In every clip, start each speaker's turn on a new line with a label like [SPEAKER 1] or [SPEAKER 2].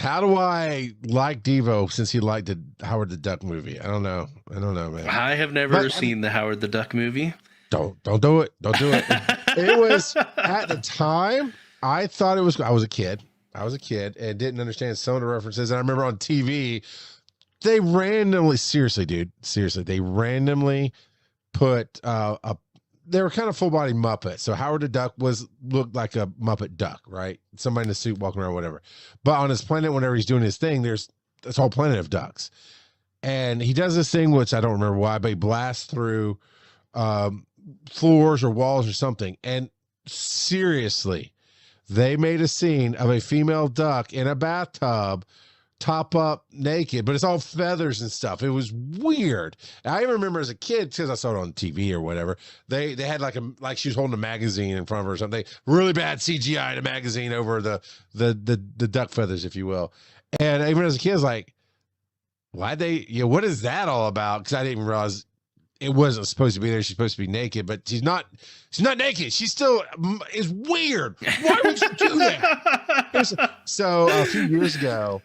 [SPEAKER 1] How do I like Devo since he liked the Howard the Duck movie? I don't know, man.
[SPEAKER 2] I have never seen the Howard the Duck movie.
[SPEAKER 1] Don't do it. Don't do it. It was at the time. I thought it was. I was a kid and didn't understand some of the references. And I remember on TV, they randomly, seriously, they randomly put they were kind of full body Muppet. So Howard the Duck looked like a Muppet duck, right? Somebody in a suit walking around, whatever. But on his planet, whenever he's doing his thing, there's this whole planet of ducks. And he does this thing, which I don't remember why, but he blasts through floors or walls or something. And seriously, they made a scene of a female duck in a bathtub, top up naked, but it's all feathers and stuff. It was weird. I even remember as a kid, because I saw it on TV or whatever, they had like she was holding a magazine in front of her or something. Really bad CGI in a magazine over the duck feathers, if you will. And even as a kid, I was like, what is that all about? Because I didn't even realize it wasn't supposed to be there. She's supposed to be naked, but she's not naked. She still is weird. Why would you do that? So a few years ago,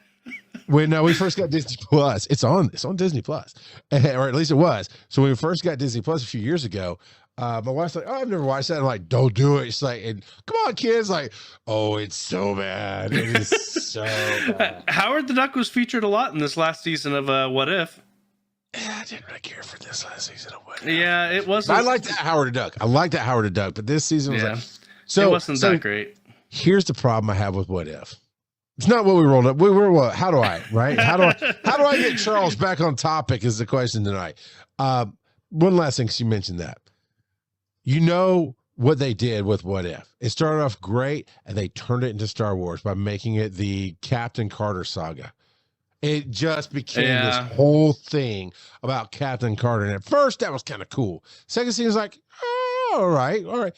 [SPEAKER 1] when we first got Disney Plus, it's on Disney Plus, or at least it was. So when we first got Disney Plus a few years ago, my wife's like, "Oh, I've never watched that." I'm like, "Don't do it." She's like, "Come on, kids!" Like, "Oh, it's so bad. It is so bad."
[SPEAKER 2] Howard the Duck was featured a lot in this last season of What If.
[SPEAKER 1] Yeah, I didn't really care for this last season of What If.
[SPEAKER 2] Yeah, it wasn't.
[SPEAKER 1] I liked that Howard the Duck. But this season was
[SPEAKER 2] it wasn't that great.
[SPEAKER 1] Here's the problem I have with What If. It's not what we rolled up. We were what? How do I? Right? How do I get Charles back on topic? Is the question tonight. One last thing, 'cause you mentioned that. You know what they did with What If? It started off great, and they turned it into Star Wars by making it the Captain Carter saga. It just became this whole thing about Captain Carter. And at first, that was kind of cool. Second season was like, oh, all right.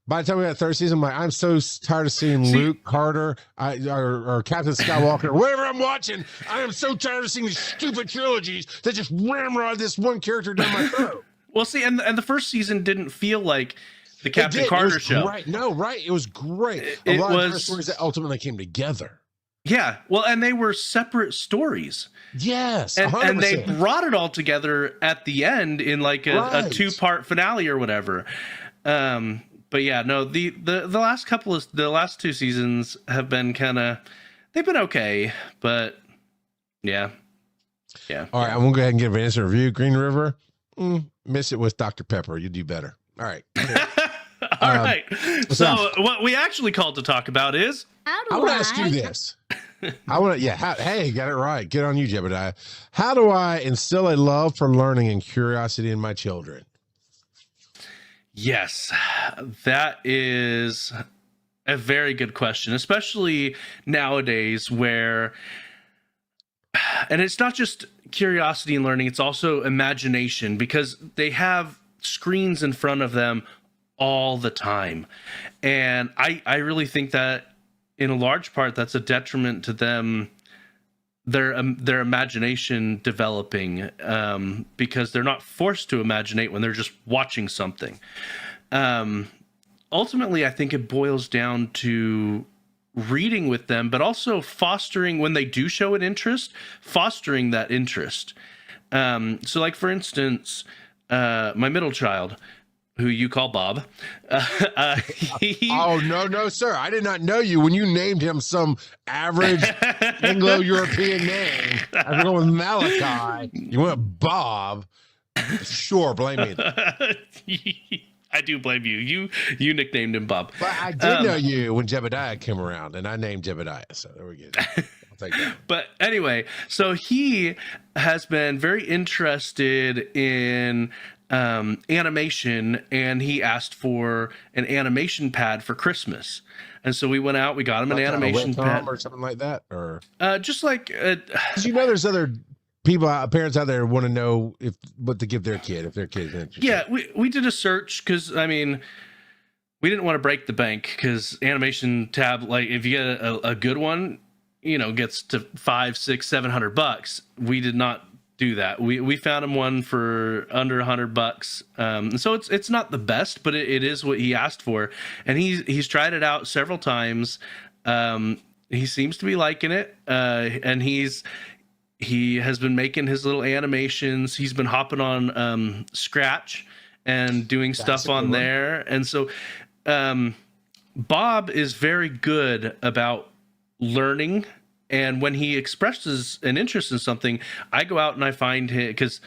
[SPEAKER 1] By the time we got third season, I'm so tired of seeing Luke Carter or Captain Skywalker or whatever I'm watching. I am so tired of seeing these stupid trilogies that just ramrod this one character down my throat.
[SPEAKER 2] Well, see, and the first season didn't feel like the Captain Carter show.
[SPEAKER 1] Right. No, right. It was great. A lot of stories that ultimately came together.
[SPEAKER 2] Yeah, well, and they were separate stories.
[SPEAKER 1] Yes,
[SPEAKER 2] and they brought it all together at the end in like a 2-part finale or whatever. But yeah, no, the last 2 seasons have been they've been okay, but yeah. All
[SPEAKER 1] right, I'm gonna go ahead and give an instant review. Green River, miss it with Dr. Pepper. You do better. All right.
[SPEAKER 2] All right. So what we actually called to talk about is.
[SPEAKER 1] I want to ask you this. Hey, got it right. Good on you, Jebediah. How do I instill a love for learning and curiosity in my children?
[SPEAKER 2] Yes, that is a very good question, especially nowadays where, and it's not just curiosity and learning, it's also imagination, because they have screens in front of them all the time. And I really think that in a large part, that's a detriment to them, their imagination developing, because they're not forced to imaginate when they're just watching something. Ultimately, I think it boils down to reading with them, but also fostering, when they do show an interest, fostering that interest. So like, for instance, my middle child, who you call Bob.
[SPEAKER 1] Oh, no, sir. I did not know you when you named him some average Anglo-European name. I'm going with Malachi. You went Bob. Sure, blame me.
[SPEAKER 2] I do blame you. You nicknamed him Bob.
[SPEAKER 1] But I did know you when Jebediah came around, and I named Jebediah. So there we go. I'll take that.
[SPEAKER 2] But anyway, so he has been very interested in animation, and he asked for an animation pad for Christmas, and so we went out, we got him an animation pad
[SPEAKER 1] or something like that, or
[SPEAKER 2] just like
[SPEAKER 1] you know, there's other parents out there want to know what to give their kid if their kid's interested.
[SPEAKER 2] Yeah, we did a search, because I mean, we didn't want to break the bank, because animation tab, like if you get a good one, you know, gets to $500, $600, $700. We did not do that. We found him one for under $100. And so it's not the best, but it is what he asked for. And he's tried it out several times. he seems to be liking it. And he has been making his little animations. He's been hopping on Scratch and doing stuff on there. And so Bob is very good about learning. And when he expresses an interest in something, I go out and I find him, because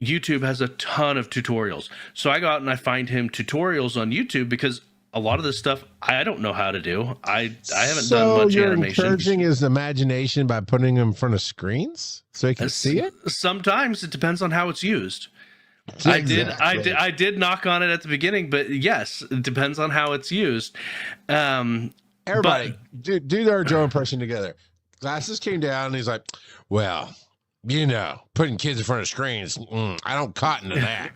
[SPEAKER 2] YouTube has a ton of tutorials. So I go out and I find him tutorials on YouTube, because a lot of this stuff I don't know how to do. I haven't done much animation.
[SPEAKER 1] Encouraging his imagination by putting him in front of screens so he can see it.
[SPEAKER 2] Sometimes it depends on how it's used.
[SPEAKER 1] Exactly.
[SPEAKER 2] I did knock on it at the beginning, but yes, it depends on how it's used.
[SPEAKER 1] Everybody, do their Joe impression together. Glasses came down and he's like, well, you know, putting kids in front of screens, I don't cotton to that.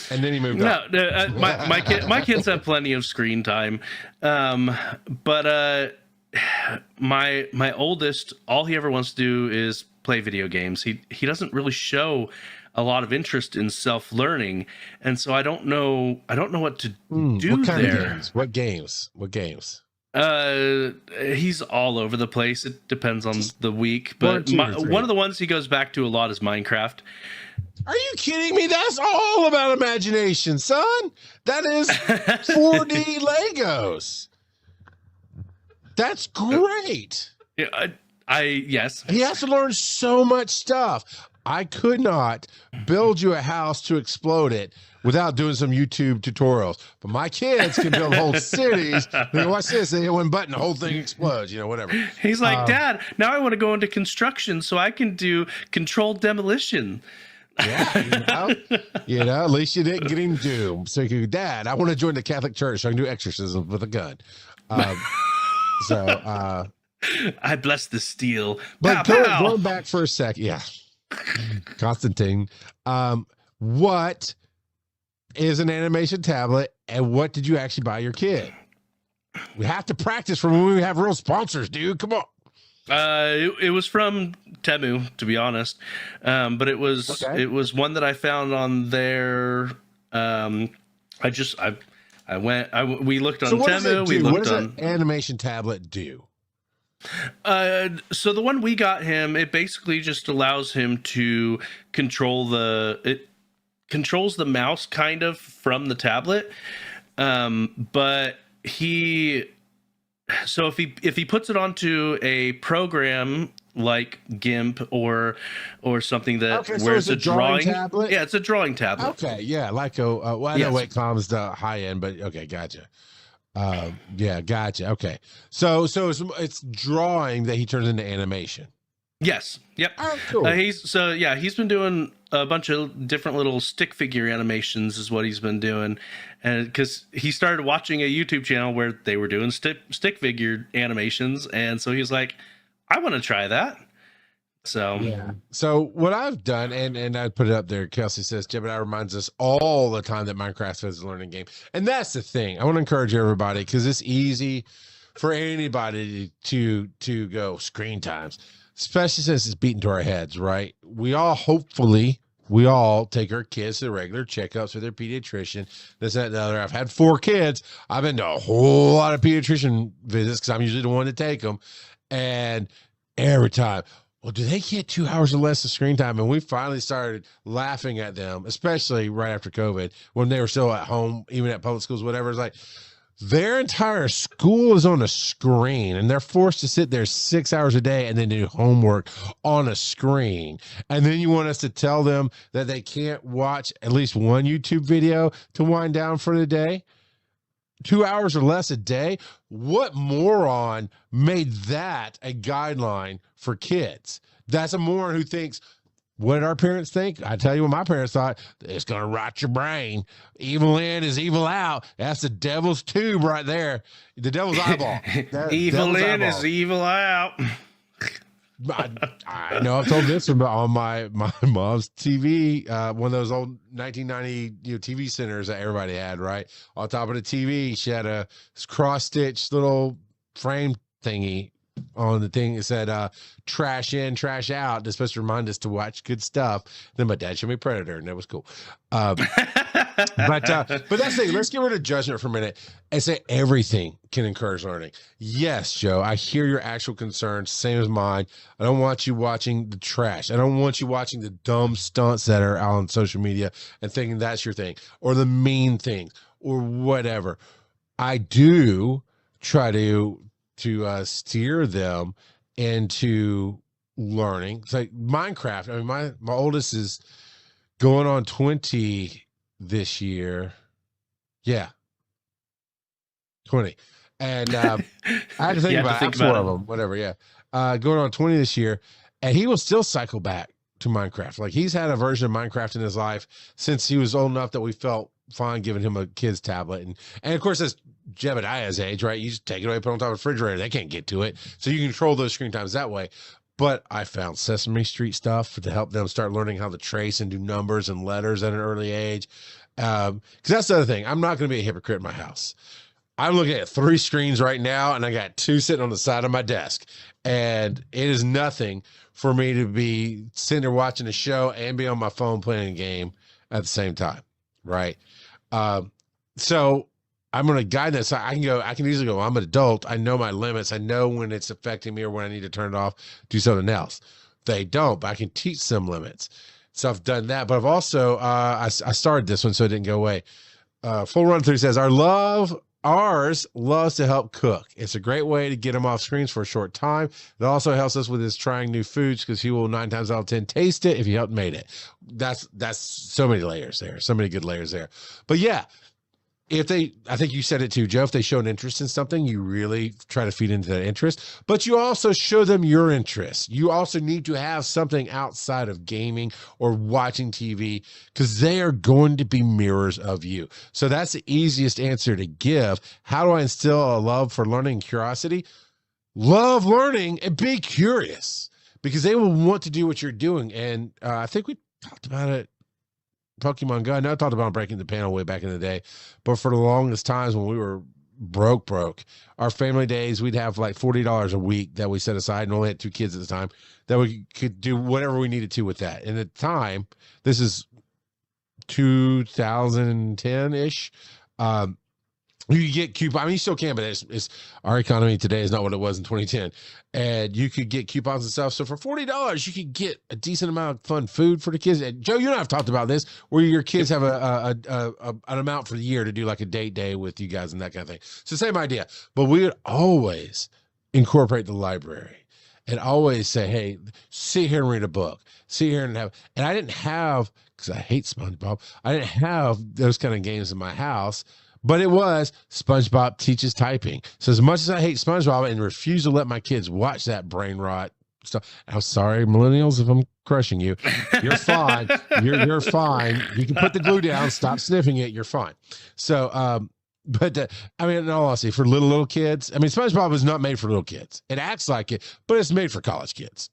[SPEAKER 1] And then he moved on.
[SPEAKER 2] No, my kids have plenty of screen time. But my oldest, all he ever wants to do is play video games. He doesn't really show a lot of interest in self-learning, and so I don't know what to do
[SPEAKER 1] what kind
[SPEAKER 2] there.
[SPEAKER 1] Of games? What games?
[SPEAKER 2] He's all over the place. It depends on the week, but one of the ones he goes back to a lot is Minecraft.
[SPEAKER 1] Are you kidding me? That's all about imagination, son. That is 4D Legos. That's great.
[SPEAKER 2] Yeah, yes.
[SPEAKER 1] He has to learn so much stuff. I could not build you a house to explode it without doing some YouTube tutorials. But my kids can build whole cities. They watch this, they hit one button, the whole thing explodes, whatever.
[SPEAKER 2] He's like, Dad, now I want to go into construction so I can do controlled demolition.
[SPEAKER 1] Yeah, at least you didn't get him doomed. So you could, Dad, I want to join the Catholic Church so I can do exorcisms with a gun.
[SPEAKER 2] I bless the steel.
[SPEAKER 1] But going back for a sec, Constantine, what is an animation tablet, and what did you actually buy your kid? We have to practice for when we have real sponsors, dude. Come on.
[SPEAKER 2] It was from Temu, to be honest, but it was one that I found on their. We looked on Temu. We looked
[SPEAKER 1] what does an animation tablet do?
[SPEAKER 2] So the one we got him, it basically just allows him to controls the mouse kind of from the tablet, but so if he puts it onto a program like GIMP or something that where it's a drawing tablet. Yeah, it's a drawing tablet.
[SPEAKER 1] Okay, yeah, like I know Wacom's the high end, but okay, gotcha. Gotcha. Okay, so it's drawing that he turns into animation.
[SPEAKER 2] Yes. Yep.
[SPEAKER 1] Oh, cool.
[SPEAKER 2] He's been doing a bunch of different little stick figure animations is what he's been doing. And because he started watching a YouTube channel where they were doing stick figure animations. And so he was like, I want to try that. So, So what I've done, and I put it up there, Kelsey says, Jebediah reminds us all the time that Minecraft is a learning game. And that's the thing. I want to encourage everybody, because it's easy for anybody to go screen times, especially since it's beaten to our heads, right? We all take our kids to the regular checkups with their pediatrician, this, that, and the other. I've had 4 kids. I've been to a whole lot of pediatrician visits because I'm usually the one to take them. And every time, well, do they get 2 hours or less of screen time? And we finally started laughing at them, especially right after COVID, when they were still at home, even at public schools, whatever. It's like, their entire school is on a screen, and they're forced to sit there 6 hours a day and then do homework on a screen. And then you want us to tell them that they can't watch at least one YouTube video to wind down for the day? 2 hours or less a day? What moron made that a guideline for kids? That's a moron who thinks, what did our parents think? I tell you what my parents thought. It's going to rot your brain. Evil in is evil out. That's the devil's tube right there. The devil's eyeball. Evil in is evil out.
[SPEAKER 1] I know I've told this about on my mom's TV, one of those old 1990 TV centers that everybody had, right? On top of the TV, she had a cross-stitched little frame thingy on the thing. It said, trash in, trash out. It's supposed to remind us to watch good stuff. Then my dad showed me Predator, and that was cool. But that's the thing. Let's get rid of judgment for a minute and say everything can encourage learning. Yes, Joe, I hear your actual concerns, same as mine. I don't want you watching the trash. I don't want you watching the dumb stunts that are out on social media and thinking that's your thing, or the mean things, or whatever. I do try to steer them into learning. It's like Minecraft. I mean, my oldest is going on 20 this year. Yeah, 20. And I had to think about it. Four of them, whatever. Yeah. Going on 20 this year. And he will still cycle back to Minecraft. Like, he's had a version of Minecraft in his life since he was old enough that we felt fine giving him a kid's tablet. And of course, that's Jebediah's age, right? You just take it away, put it on top of the refrigerator. They can't get to it. So you control those screen times that way. But I found Sesame Street stuff to help them start learning how to trace and do numbers and letters at an early age. Because that's the other thing. I'm not going to be a hypocrite in my house. I'm looking at 3 screens right now, and I got 2 sitting on the side of my desk. And it is nothing for me to be sitting there watching a show and be on my phone playing a game at the same time, right? So I'm going to guide this. I can easily go, I'm an adult. I know my limits. I know when it's affecting me or when I need to turn it off, do something else. They don't, but I can teach some limits. So I've done that, but I've also, I started this one so it didn't go away. Full Run Through says, ours loves to help cook. It's a great way to get him off screens for a short time. It also helps us with his trying new foods because he will 9 times out of 10 taste it if you helped made it. That's so many layers there. So many good layers there. But yeah, I think you said it too, Joe, if they show an interest in something, you really try to feed into that interest, but you also show them your interests. You also need to have something outside of gaming or watching TV because they are going to be mirrors of you. So that's the easiest answer to give. How do I instill a love for learning and curiosity? Love learning and be curious because they will want to do what you're doing. And I think we talked about it. Pokemon Go. I know I talked about breaking the panel way back in the day, but for the longest times when we were broke, our family days, we'd have like $40 a week that we set aside and only had 2 kids at the time that we could do whatever we needed to with that. And at the time, this is 2010-ish. You could get coupons. I mean, you still can, but it's our economy today is not what it was in 2010. And you could get coupons and stuff. So for $40, you could get a decent amount of fun food for the kids. And Joe, you and I have talked about this, where your kids have an amount for the year to do like a date day with you guys and that kind of thing. So same idea. But we would always incorporate the library and always say, hey, sit here and read a book. Sit here and have, and I didn't have, because I hate SpongeBob, I didn't have those kind of games in my house. But it was SpongeBob Teaches Typing. So as much as I hate SpongeBob and refuse to let my kids watch that brain rot stuff, I'm sorry, millennials, if I'm crushing you. You're fine. You're fine. You can put the glue down, stop sniffing it. You're fine. So, but I mean, in all honesty, for little kids, I mean, SpongeBob is not made for little kids. It acts like it, but it's made for college kids.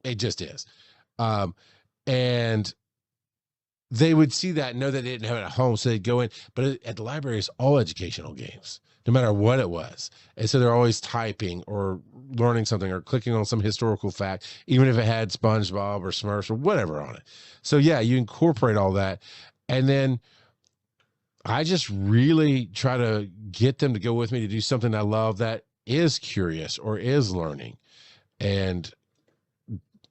[SPEAKER 1] It just is. And they would see that and know that they didn't have it at home, so they'd go in. But at the library, it's all educational games, no matter what it was. And so they're always typing or learning something or clicking on some historical fact, even if it had SpongeBob or Smurfs or whatever on it. So yeah, you incorporate all that. And then I just really try to get them to go with me to do something I love that is curious or is learning, and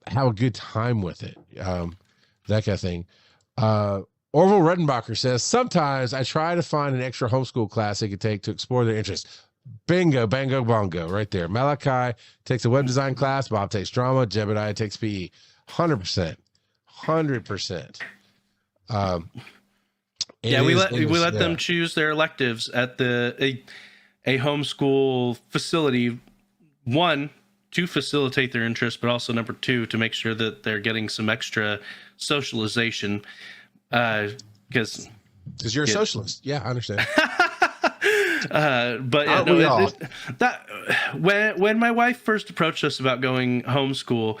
[SPEAKER 1] have a good time with it. That kind of thing. Orville Redenbacher says, sometimes I try to find an extra homeschool class they could take to explore their interests. Bingo, bango, bongo, right there. Malachi takes a web design class. Bob takes drama. Jebediah takes PE. 100%. 100%.
[SPEAKER 2] Yeah, we let them choose their electives at a homeschool facility. 1, to facilitate their interest, but also number 2, to make sure that they're getting some extra socialization. Because
[SPEAKER 1] you're a socialist. Yeah, I understand.
[SPEAKER 2] But yeah, no, that when my wife first approached us about going homeschool,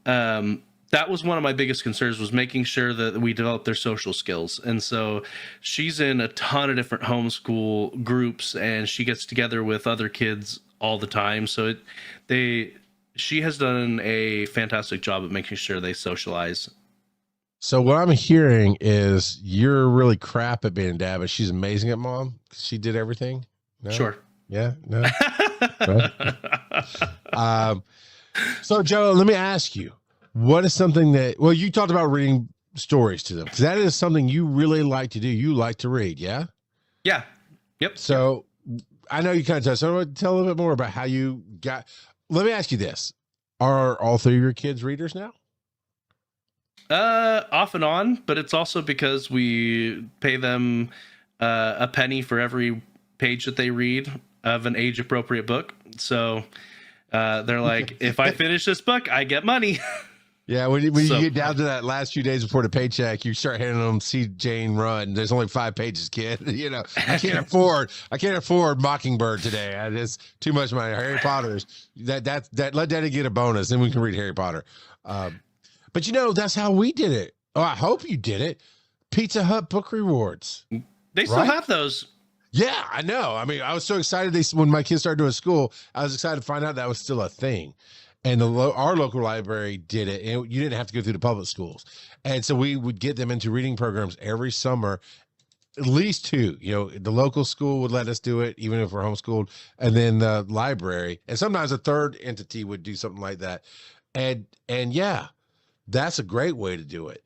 [SPEAKER 2] that was one of my biggest concerns, was making sure that we develop their social skills. And so she's in a ton of different homeschool groups, and she gets together with other kids all the time. So she has done a fantastic job at making sure they socialize.
[SPEAKER 1] So what I'm hearing is you're really crap at being a dad, but she's amazing at mom. She did everything. No?
[SPEAKER 2] Sure.
[SPEAKER 1] Yeah. No. Right? So Joe, let me ask you, what is something that, well, you talked about reading stories to them because that is something you really like to do. You like to read. Yeah.
[SPEAKER 2] Yeah. Yep.
[SPEAKER 1] So I know you kind of touched. So I want to tell a little bit more about how you got, let me ask you this. Are all three of your kids readers now?
[SPEAKER 2] Off and on, but it's also because we pay them a penny for every page that they read of an age appropriate book. So they're like, if I finish this book, I get money.
[SPEAKER 1] Yeah, when you get down to that last few days before the paycheck, you start handing them "See Jane Run." There's only 5 pages, kid. You know, I can't afford Mockingbird today. It's too much money. Harry Potter's that. Let Daddy get a bonus, then we can read Harry Potter. But you know, that's how we did it. Oh, I hope you did it. Pizza Hut book rewards.
[SPEAKER 2] They still have those. Yeah,
[SPEAKER 1] I know. I mean, I was so excited when my kids started doing school. I was excited to find out that was still a thing. And our local library did it, and you didn't have to go through the public schools. And so we would get them into reading programs every summer, at least 2. You know, the local school would let us do it, even if we're homeschooled, and then the library, and sometimes a third entity would do something like that. And yeah, that's a great way to do it.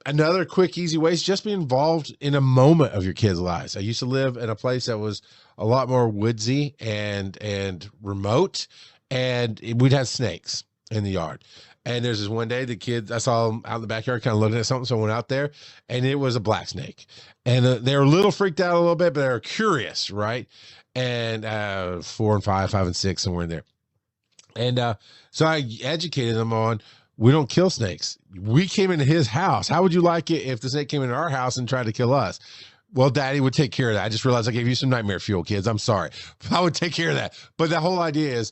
[SPEAKER 1] Another quick, easy way is just be involved in a moment of your kids' lives. I used to live in a place that was a lot more woodsy and remote, and we'd have snakes in the yard. And there's this one day the kids, I saw them out in the backyard kind of looking at something, so I went out there, and it was a black snake. And they were a little freaked out a little bit, but they were curious, right? And 4 and 5, 5 and 6, somewhere in there. And so I educated them on, we don't kill snakes. We came into his house. How would you like it if the snake came into our house and tried to kill us? Well, Daddy would take care of that. I just realized I gave you some nightmare fuel, kids. I'm sorry. I would take care of that. But the whole idea is,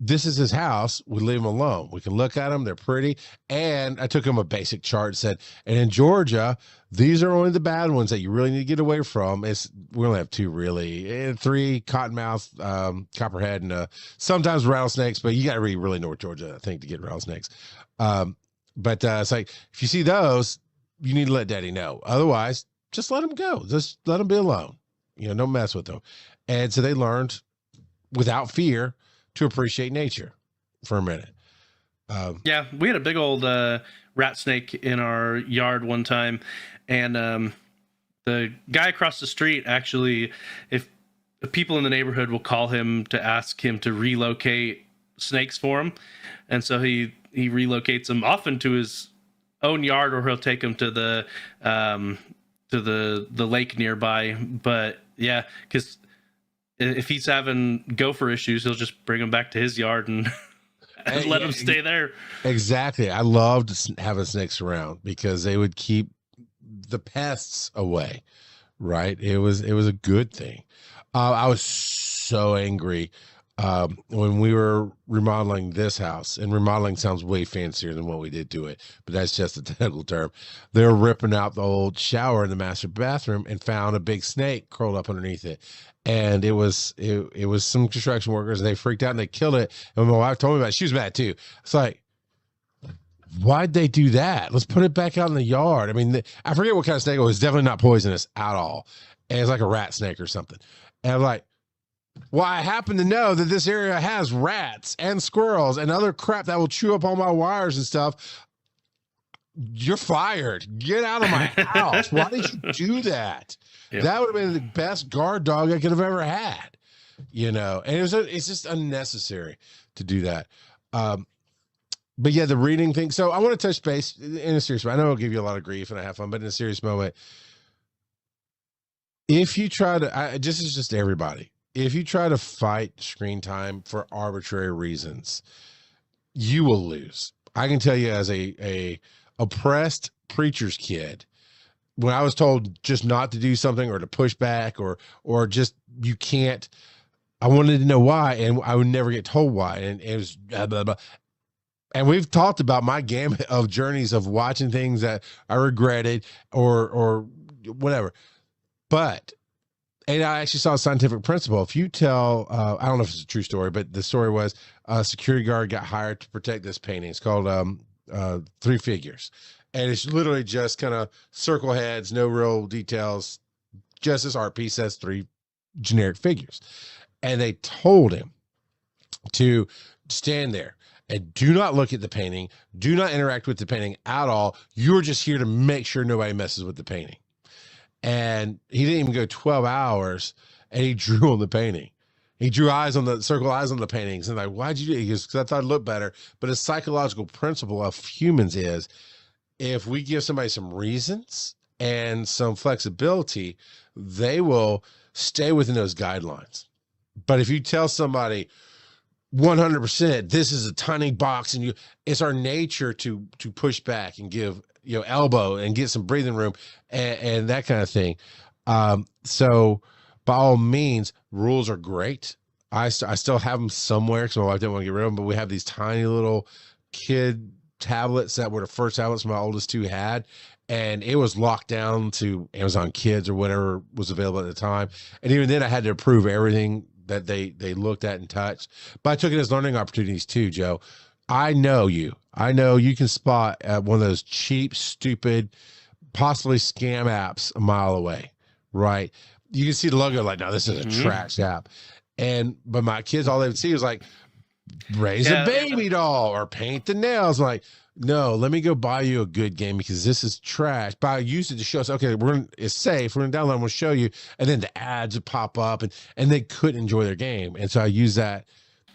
[SPEAKER 1] this is his house. We leave him alone. We can look at them. They're pretty. And I took him a basic chart and said, and in Georgia, these are only the bad ones that you really need to get away from. We only have 2 really, and 3 cottonmouth, copperhead, and sometimes rattlesnakes, but you got to really North Georgia, I think, to get rattlesnakes. But it's like, if you see those, you need to let Daddy know. Otherwise, just let them go. Just let them be alone. You know, don't mess with them. And so they learned without fear to appreciate nature for a minute.
[SPEAKER 2] Yeah, we had a big old rat snake in our yard one time, and the guy across the street, actually, if people in the neighborhood will call him to ask him to relocate snakes for him, and so he relocates them often to his own yard, or he'll take them to the lake nearby. But yeah, because if he's having gopher issues, he'll just bring them back to his yard and let them stay there.
[SPEAKER 1] Exactly. I loved having snakes around because they would keep the pests away, right? It was a good thing. I was so angry when we were remodeling this house, and remodeling sounds way fancier than what we did to it, but that's just a technical term. They were ripping out the old shower in the master bathroom and found a big snake curled up underneath it. And it was some construction workers, and they freaked out and they killed it. And my wife told me about it. She was mad too. It's like, why'd they do that? Let's put it back out in the yard. I mean, I forget what kind of snake it was. Definitely not poisonous at all. And it's like a rat snake or something. And I'm like, well, I happen to know that this area has rats and squirrels and other crap that will chew up all my wires and stuff. You're fired. Get out of my house. Why did you do that? Yep. That would have been the best guard dog I could have ever had, you know. And it's just unnecessary to do that. But yeah, the reading thing. So I want to touch base in a serious way. I know I'll give you a lot of grief and I have fun, but in a serious moment, if you try to, this is just everybody. If you try to fight screen time for arbitrary reasons, you will lose. I can tell you, as a oppressed preacher's kid, when I was told just not to do something or to push back or just you can't, I wanted to know why, and I would never get told why, and it was blah, blah, blah. And we've talked about my gamut of journeys of watching things that I regretted or whatever. But And I actually saw a scientific principle. If you tell, I don't know if it's a true story, but the story was a security guard got hired to protect this painting. It's called Three Figures. And it's literally just kind of circle heads, no real details, just this art piece has three generic figures. And they told him to stand there and do not look at the painting, do not interact with the painting at all. You're just here to make sure nobody messes with the painting. And he didn't even go 12 hours and he drew on the painting. He drew eyes on the circle eyes on the paintings. And like, why'd you do it? He goes, because I thought it'd look better. But a psychological principle of humans is if we give somebody some reasons and some flexibility, they will stay within those guidelines. But if you tell somebody 100%, this is a tiny box and it's our nature to push back and give, elbow and get some breathing room and that kind of thing. So by all means, rules are great. I still have them somewhere because my wife didn't want to get rid of them, but we have these tiny little kid tablets that were the first tablets my oldest two had. And it was locked down to Amazon Kids or whatever was available at the time. And even then I had to approve everything that they looked at and touched. But I took it as learning opportunities too, Joe. I know you can spot one of those cheap, stupid, possibly scam apps a mile away, right? You can see the logo like, no, this is a trash app. But my kids, all they would see was like, raise a baby doll or paint the nails. Like, no, let me go buy you a good game because this is trash. But I used it to show us, okay, it's safe. We're going to download and we'll show you. And then the ads would pop up and they couldn't enjoy their game. And so I use that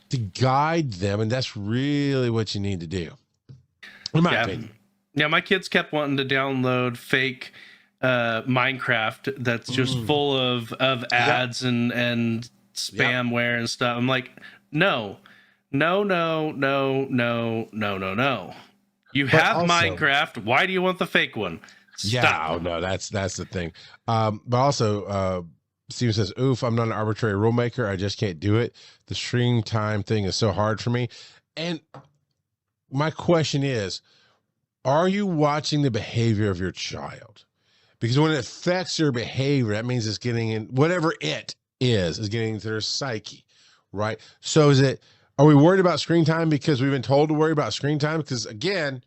[SPEAKER 1] to guide them. And that's really what you need to do. In my opinion.
[SPEAKER 2] Yeah, my kids kept wanting to download fake Minecraft that's just full of ads and spamware and stuff. I'm like, no. You have also, Minecraft. Why do you want the fake one? Stop.
[SPEAKER 1] Yeah, oh, no, that's the thing. But also, Steven says, oof, I'm not an arbitrary rule maker. I just can't do it. The screen time thing is so hard for me. And my question is, are you watching the behavior of your child? Because when it affects your behavior, that means it's getting in, whatever it is getting into their psyche, right? So are we worried about screen time because we've been told to worry about screen time? Because again,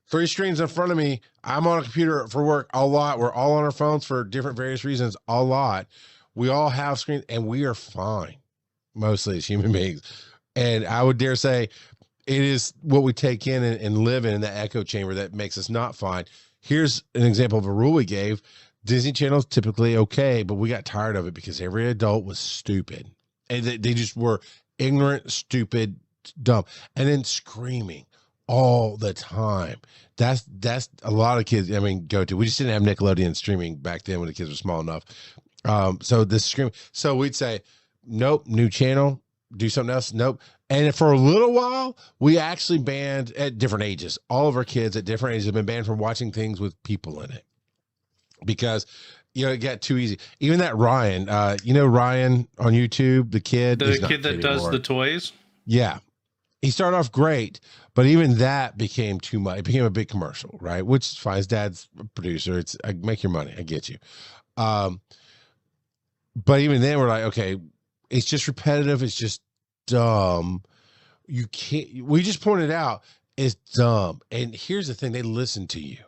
[SPEAKER 1] 3 screens in front of me, I'm on a computer for work a lot. We're all on our phones for different various reasons a lot. We all have screens and we are fine, mostly as human beings. And I would dare say it is what we take in and live in that echo chamber that makes us not fine. Here's an example of a rule we gave. Disney Channel's typically okay, but we got tired of it because every adult was stupid. And they just were ignorant, stupid, dumb, and then screaming all the time. That's a lot of kids. Go to. We just didn't have Nickelodeon streaming back then when the kids were small enough. So this scream. So we'd say, nope, new channel, do something else. Nope. And for a little while, we actually banned at different ages. All of our kids at different ages have been banned from watching things with people in it because it got too easy. Even that Ryan, Ryan on YouTube, the kid
[SPEAKER 2] that does the toys.
[SPEAKER 1] Yeah. He started off great, but even that became too much. It became a big commercial, right? Which is fine. His dad's a producer. Make your money. I get you. But even then we're like, okay, it's just repetitive. It's just dumb. We just pointed out it's dumb. And here's the thing. They listen to you.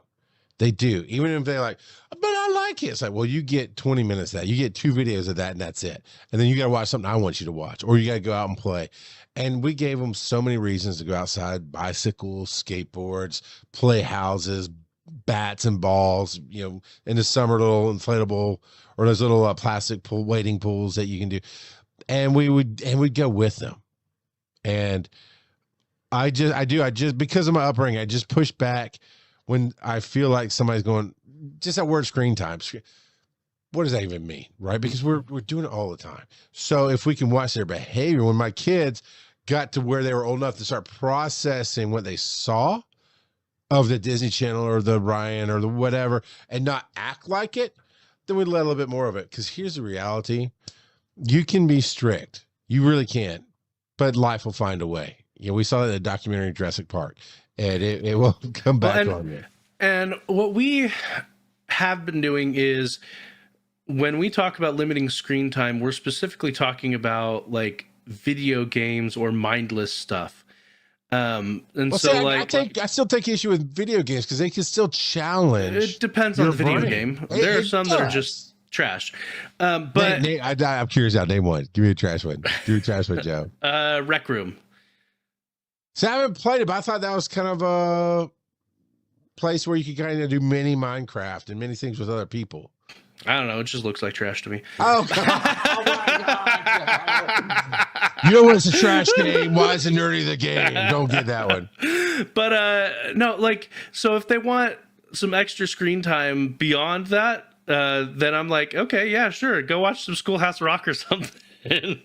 [SPEAKER 1] They do. Even if they're like, but I like it. It's like, well, you get 20 minutes of that. You get 2 videos of that and that's it. And then you got to watch something I want you to watch, or you got to go out and play. And we gave them so many reasons to go outside: bicycles, skateboards, play houses, bats and balls, in the summer, little inflatable or those little plastic wading pools that you can do. And we'd go with them. And I just, because of my upbringing, I just push back when I feel like somebody's going, just that word screen time. What does that even mean? Right? Because we're doing it all the time. So if we can watch their behavior, when my kids got to where they were old enough to start processing what they saw of the Disney Channel or the Ryan or the whatever, and not act like it, then we let a little bit more of it. Because here's the reality. You can be strict. You really can. But life will find a way. We saw that in the documentary Jurassic Park. And it will come back on you.
[SPEAKER 2] And what we have been doing is when we talk about limiting screen time, we're specifically talking about like video games or mindless stuff. And
[SPEAKER 1] Well, see,
[SPEAKER 2] so like
[SPEAKER 1] I still take issue with video games because they can still
[SPEAKER 2] it
[SPEAKER 1] challenge
[SPEAKER 2] depends on
[SPEAKER 1] your
[SPEAKER 2] the video
[SPEAKER 1] brain.
[SPEAKER 2] game. There are
[SPEAKER 1] It
[SPEAKER 2] some that are just
[SPEAKER 1] does.
[SPEAKER 2] trash.
[SPEAKER 1] Nate,
[SPEAKER 2] But
[SPEAKER 1] I'm curious now. Name one. Give me a trash one. Do a trash one, Joe.
[SPEAKER 2] Rec Room.
[SPEAKER 1] See, I haven't played it, but I thought that was kind of a place where you could kind of do mini Minecraft and many things with other people.
[SPEAKER 2] I don't know. It just looks like trash to me.
[SPEAKER 1] Oh, God. Oh my God. You know what's a trash game? Why is it nerdy the game? Don't get that one.
[SPEAKER 2] But no, like, so if they want some extra screen time beyond that, then I'm like, okay, yeah, sure, go watch some Schoolhouse Rock or something.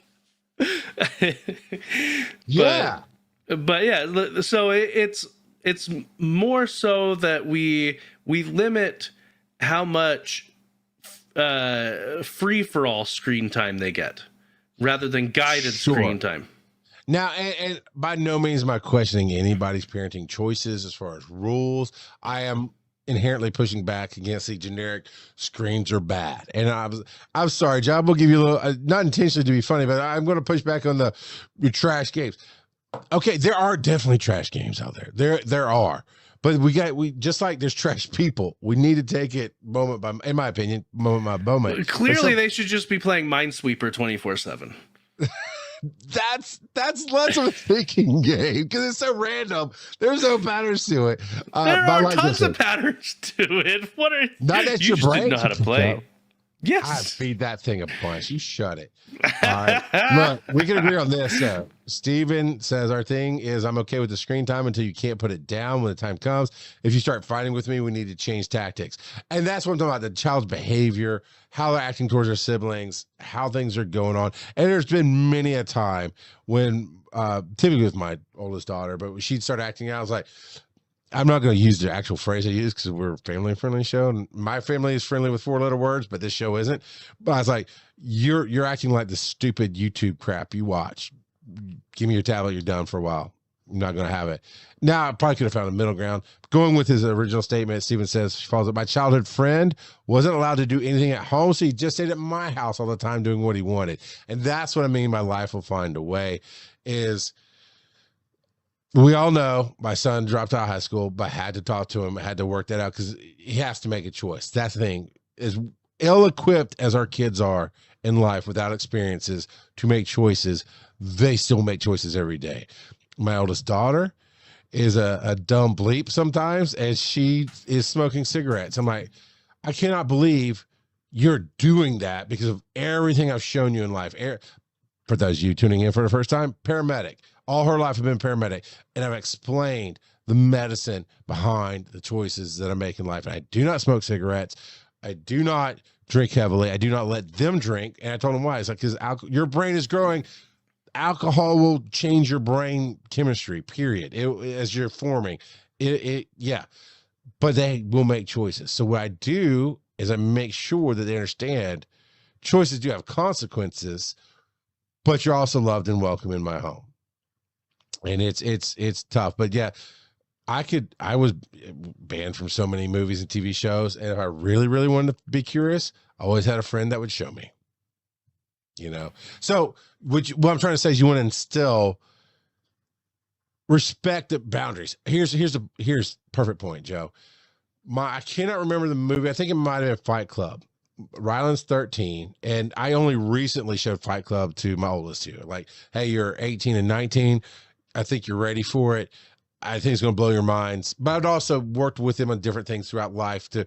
[SPEAKER 1] Yeah.
[SPEAKER 2] But yeah, so it's more so that we limit how much free for all screen time they get rather than guided screen time.
[SPEAKER 1] Now, and by no means am I questioning anybody's parenting choices as far as rules. I am inherently pushing back against the generic screens are bad. And I'm sorry, John, we'll give you a little, not intentionally to be funny, but I'm going to push back on the trash games. Okay, there are definitely trash games out there. There are. But we just like there's trash people. We need to take it moment by, in my opinion, moment by moment.
[SPEAKER 2] Clearly, they should just be playing Minesweeper 24/7.
[SPEAKER 1] That's less of a thinking game because it's so random. There's no patterns to it.
[SPEAKER 2] There are tons of patterns to it. What are
[SPEAKER 1] not that
[SPEAKER 2] you
[SPEAKER 1] your
[SPEAKER 2] just
[SPEAKER 1] brain
[SPEAKER 2] didn't know how to play? Yes,
[SPEAKER 1] I feed that thing a punch. You shut it. All right, look, we can agree on this. Steven says our thing is I'm okay with the screen time until you can't put it down when the time comes. If you start fighting with me, we need to change tactics. And that's what I'm talking about, the child's behavior, how they're acting towards their siblings, how things are going on. And there's been many a time when typically with my oldest daughter, but when she'd start acting out, I was like, I'm not going to use the actual phrase I use because we're a family-friendly show, and my family is friendly with 4-letter words, but this show isn't. But I was like, "You're acting like the stupid YouTube crap you watch. Give me your tablet. You're done for a while. I'm not going to have it." Now, I probably could have found a middle ground. Going with his original statement, Steven says, she follows up, my childhood friend wasn't allowed to do anything at home, so he just stayed at my house all the time doing what he wanted. And that's what I mean by life will find a way is – we all know my son dropped out of high school, but had to talk to him, had to work that out because he has to make a choice. That's the thing. As ill-equipped as our kids are in life without experiences to make choices, they still make choices every day. My oldest daughter is a dumb bleep sometimes, and she is smoking cigarettes. I'm like, I cannot believe you're doing that because of everything I've shown you in life. For those of you tuning in for the first time, paramedic. All her life I've been paramedic, and I've explained the medicine behind the choices that I make in life. And I do not smoke cigarettes. I do not drink heavily. I do not let them drink. And I told them why. It's like, because your brain is growing. Alcohol will change your brain chemistry, period. As you're forming. Yeah. But they will make choices. So what I do is I make sure that they understand choices do have consequences, but you're also loved and welcome in my home. And it's tough, but yeah, I was banned from so many movies and TV shows. And if I really, really wanted to be curious, I always had a friend that would show me, So what I'm trying to say is you want to instill respect the boundaries. Here's perfect point, Joe. I cannot remember the movie. I think it might've been Fight Club. Ryland's 13, and I only recently showed Fight Club to my oldest two. Like, hey, you're 18 and 19. I think you're ready for it. I think it's going to blow your minds. But I've also worked with them on different things throughout life to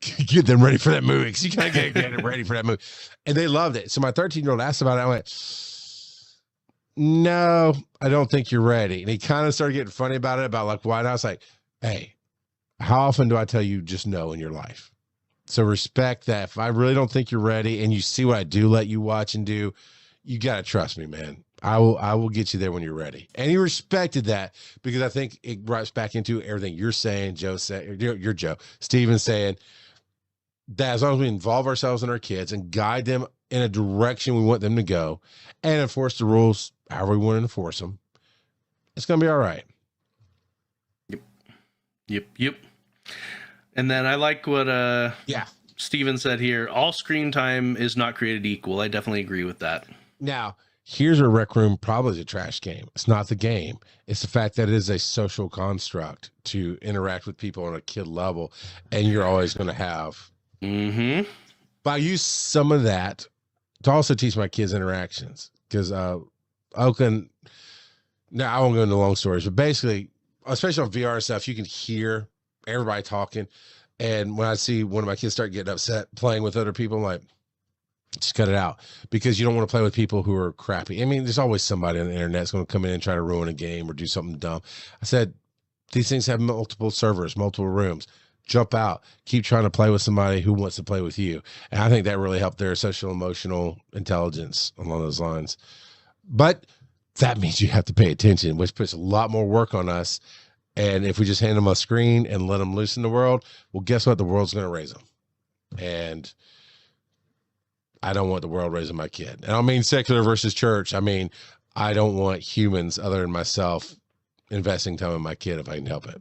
[SPEAKER 1] get them ready for that movie because you got to get them ready for that movie. And they loved it. So my 13-year-old asked about it. I went, no, I don't think you're ready. And he kind of started getting funny about it, about like why. And I was like, hey, how often do I tell you just no in your life? So respect that. If I really don't think you're ready and you see what I do let you watch and do, you got to trust me, man. I will get you there when you're ready. And he respected that because I think it writes back into everything you're saying, Joe said, you're Joe, Steven saying that as long as we involve ourselves in our kids and guide them in a direction we want them to go and enforce the rules however we want to enforce them, it's going to be all right.
[SPEAKER 2] Yep. And then I like what Steven said here, all screen time is not created equal. I definitely agree with that.
[SPEAKER 1] Now, here's a Rec Room probably is a trash game. It's not the game. It's the fact that it is a social construct to interact with people on a kid level, and you're always going to have.
[SPEAKER 2] Mm-hmm.
[SPEAKER 1] But I use some of that to also teach my kids interactions because Oakland. Now I won't go into long stories, but basically, especially on VR stuff, you can hear everybody talking. And when I see one of my kids start getting upset playing with other people, I'm like, just cut it out, because you don't want to play with people who are crappy. I mean, there's always somebody on the internet that's going to come in and try to ruin a game or do something dumb. I said, these things have multiple servers, multiple rooms. Jump out. Keep trying to play with somebody who wants to play with you. And I think that really helped their social emotional intelligence along those lines. But that means you have to pay attention, which puts a lot more work on us. And if we just hand them a screen and let them loose in the world, well, guess what? The world's going to raise them. And I don't want the world raising my kid. And I don't mean secular versus church. I mean, I don't want humans other than myself investing time in my kid if I can help it.